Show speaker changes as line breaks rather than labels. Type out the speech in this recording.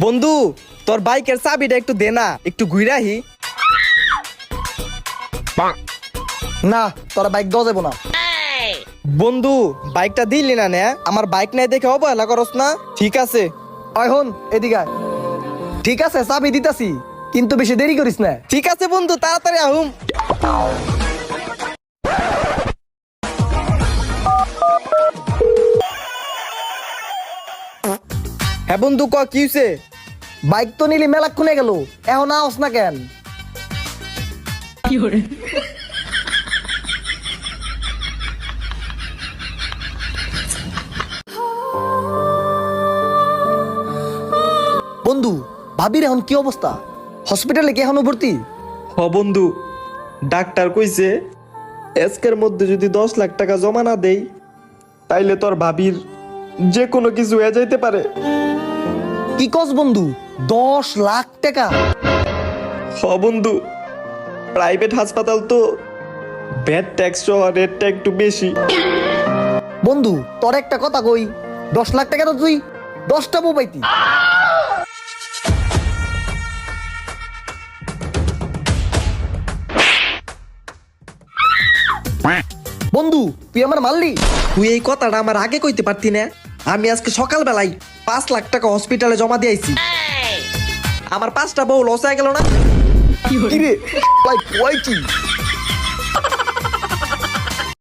বন্ধু তোর বাইকের চাবিটা একটু দে না, একটু ঘুরাহি।
না, তোরা বাইক দেওয়া যাবো না।
বন্ধু বাইকটা দিলি না নে, আমার বাইক নাই দেখে অবহেলা করস না। ঠিক আছে
এখন এদিকে আয়। ঠিক আছে, চাবি দিতাছি, কিন্তু বেশি দেরি করিস না।
ঠিক আছে বন্ধু, তাড়াতাড়ি আহুম। হ্যাঁ বন্ধু ক কি হইছে?
বাইক তো নিলি মেলাক্ষণে গেল, এখন আওস না কেন? বন্ধু, ভাবির এখন কি অবস্থা? হসপিটালে কি এখনো ভর্তি?
হ বন্ধু, ডাক্তার কইছে আজকের মধ্যে যদি 10 লাখ টাকা জমা না দেই তাইলে তোর ভাবির যে কোনো কিছু হয়ে যাইতে পারে।
কি কস বন্ধু, 10 লাখ টাকা?
হ বন্ধু, প্রাইভেট হাসপাতাল তো, ব্যাড ট্যাক্স সহ রেটটা একটু বেশি।
বন্ধু তোর একটা কথা কই, 10 লাখ টাকা তো তুই 10টা বউ পাইতি। বন্ধু তুই আমার মারলি।
তুই এই কথাটা আমার আগে কইতে পারতি না? আমি আজকে সকালবেলায় 5 লাখ টাকা হসপিটালে জমা দিয়েছি, আমার 5টা বউ লস হয়ে গেল না।
কিরে ভাই, কয় কি?